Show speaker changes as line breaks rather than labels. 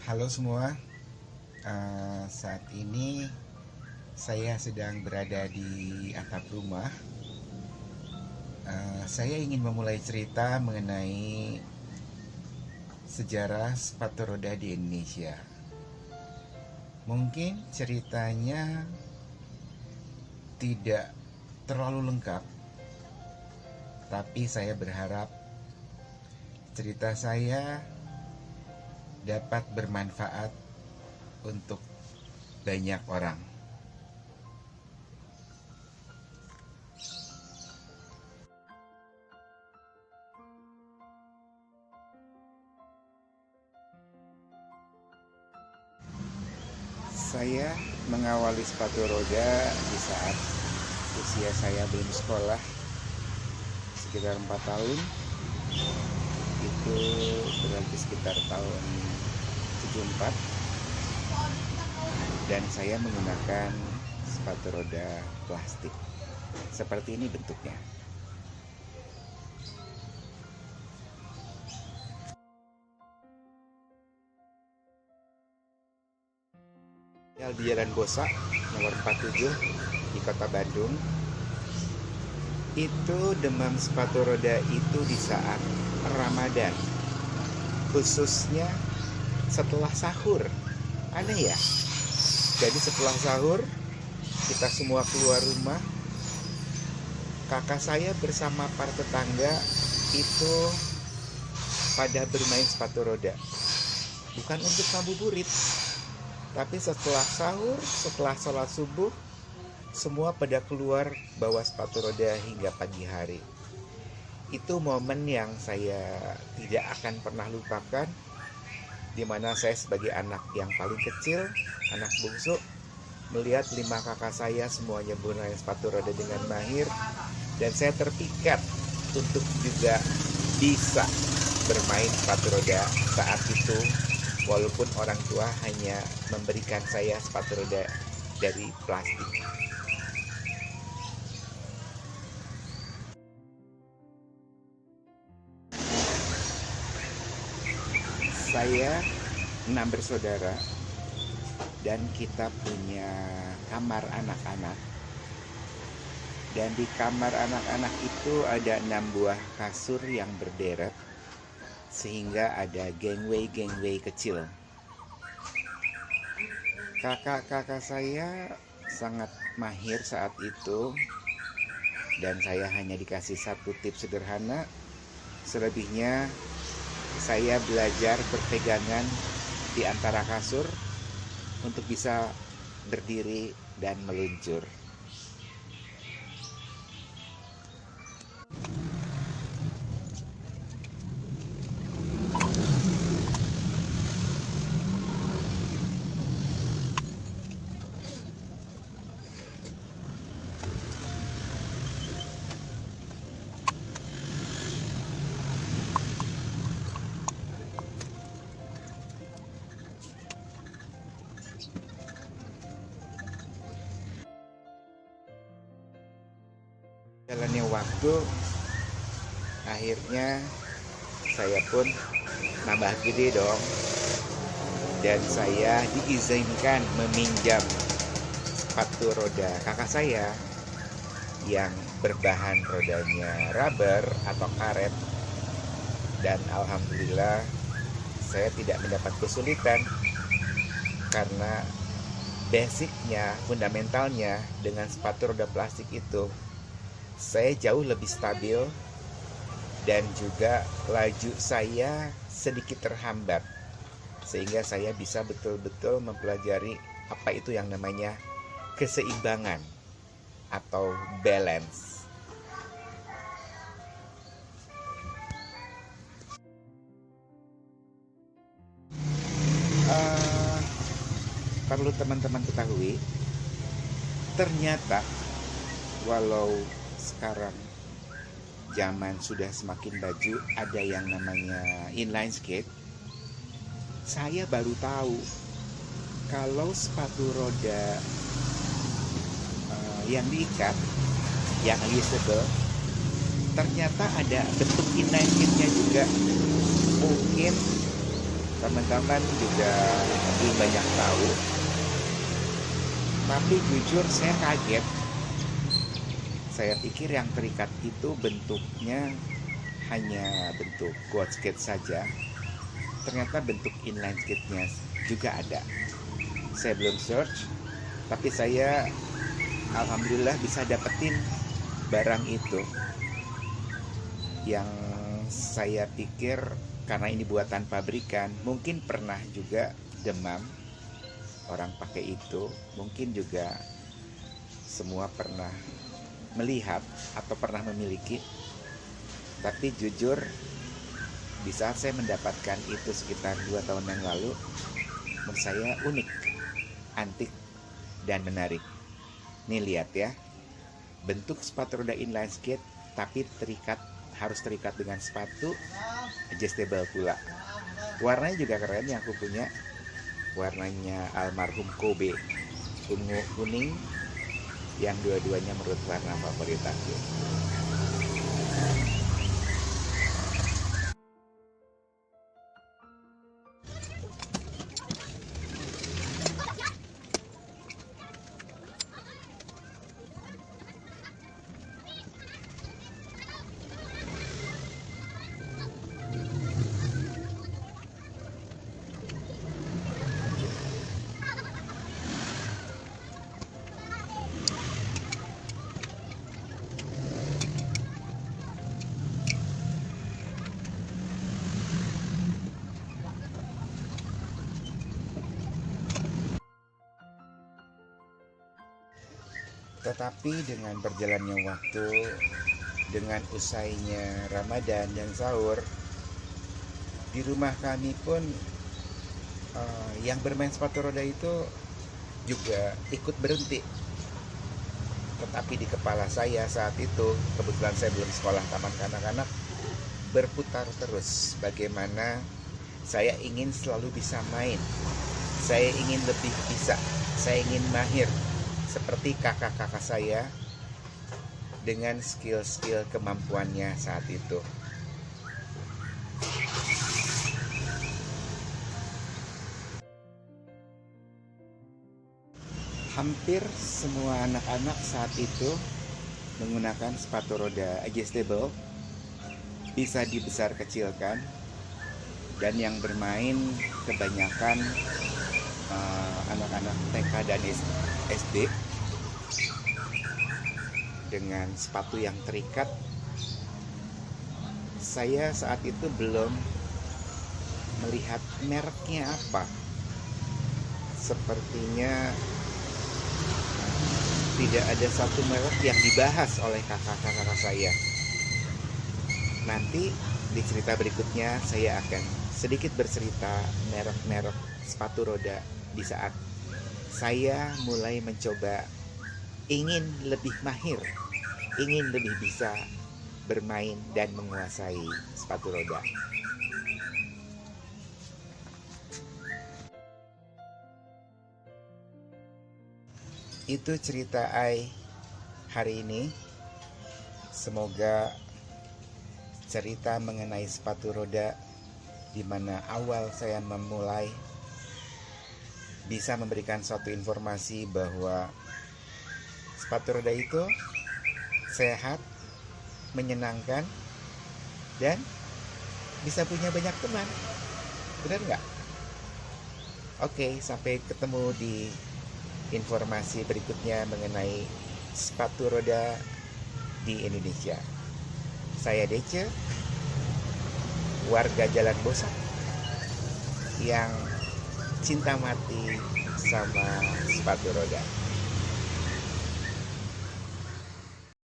Halo semua. Saat ini saya sedang berada di atap rumah. Saya ingin memulai cerita mengenai sejarah sepatu roda di Indonesia. Mungkin ceritanya tidak terlalu lengkap, tapi saya berharap cerita saya dapat bermanfaat untuk banyak orang. Saya mengawali sepatu roda di saat usia saya belum sekolah, sekitar 4 tahun. Itu berarti sekitar tahun 74. Dan saya menggunakan sepatu roda plastik. Seperti ini bentuknya. Di Jalan Bosa nomor 47 di Kota Bandung. Itu demam sepatu roda itu di saat Ramadan, khususnya setelah sahur. Aneh ya. Jadi setelah sahur kita semua keluar rumah. Kakak saya bersama para tetangga itu pada bermain sepatu roda. Bukan untuk ngabuburit, tapi setelah sahur, setelah sholat subuh, semua pada keluar bawa sepatu roda hingga pagi hari. Itu momen yang saya tidak akan pernah lupakan, di mana saya sebagai anak yang paling kecil, anak bungsu, melihat 5 kakak saya semuanya bermain sepatu roda dengan mahir, dan saya terpikat untuk juga bisa bermain sepatu roda saat itu, walaupun orang tua hanya memberikan saya sepatu roda dari plastik. Saya 6 bersaudara dan kita punya kamar anak-anak. Dan di kamar anak-anak itu ada 6 buah kasur yang berderet, sehingga ada gangway kecil. Kakak-kakak saya sangat mahir saat itu, dan saya hanya dikasih satu tips sederhana. Selebihnya saya belajar berpegangan di antara kasur untuk bisa berdiri dan meluncur. Jalannya waktu, akhirnya saya pun nambah gede dong, dan saya diizinkan meminjam sepatu roda kakak saya yang berbahan rodanya rubber atau karet. Dan alhamdulillah saya tidak mendapat kesulitan, karena basicnya, fundamentalnya dengan sepatu roda plastik itu saya jauh lebih stabil, dan juga laju saya sedikit terhambat, sehingga saya bisa betul-betul mempelajari apa itu yang namanya keseimbangan atau balance. Perlu teman-teman ketahui, ternyata walau sekarang zaman sudah semakin maju, ada yang namanya inline skate, saya baru tahu kalau sepatu roda yang diikat, yang reusable, ternyata ada bentuk inline skate-nya juga. Mungkin Teman-teman juga belum banyak tahu, tapi jujur saya kaget. Saya pikir yang terikat itu bentuknya hanya bentuk quad skate saja. Ternyata bentuk inline skate-nya juga ada. Saya belum search, tapi saya alhamdulillah bisa dapetin barang itu yang saya pikir karena ini buatan pabrikan, mungkin pernah juga demam orang pakai itu, mungkin juga semua pernah melihat atau pernah memiliki. Tapi jujur, di saat saya mendapatkan itu sekitar 2 tahun yang lalu, menurut saya unik, antik, dan menarik. Nih lihat ya, bentuk sepatu roda inline skate, tapi harus terikat dengan sepatu adjustable pula. Warnanya juga keren yang aku punya, warnanya almarhum Kobe, ungu kuning, yang dua-duanya menurut warna favorit aku. Tetapi dengan berjalannya waktu, dengan usainya Ramadan dan sahur, di rumah kami pun yang bermain sepatu roda itu juga ikut berhenti. Tetapi di kepala saya saat itu, kebetulan saya belum sekolah taman kanak-kanak, berputar terus bagaimana saya ingin selalu bisa main, saya ingin lebih bisa, saya ingin mahir seperti kakak-kakak saya dengan skill-skill kemampuannya saat itu. Hampir semua anak-anak saat itu menggunakan sepatu roda adjustable, bisa dibesar kecilkan, dan yang bermain kebanyakan anak-anak TK dan SD dengan sepatu yang terikat. Saya saat itu belum melihat mereknya apa. Sepertinya tidak ada satu merek yang dibahas oleh kakak-kakak saya. Nanti di cerita berikutnya saya akan sedikit bercerita merek-merek sepatu roda di saat saya mulai mencoba ingin lebih mahir, ingin lebih bisa bermain dan menguasai sepatu roda. Itu cerita Ai hari ini. Semoga cerita mengenai sepatu roda, di mana awal saya memulai, bisa memberikan suatu informasi bahwa sepatu roda itu sehat, menyenangkan, dan bisa punya banyak teman. Benar nggak? Oke, sampai ketemu di informasi berikutnya mengenai sepatu roda di Indonesia. Saya Dece, warga Jalan Bosak yang cinta mati sama sepatu roda.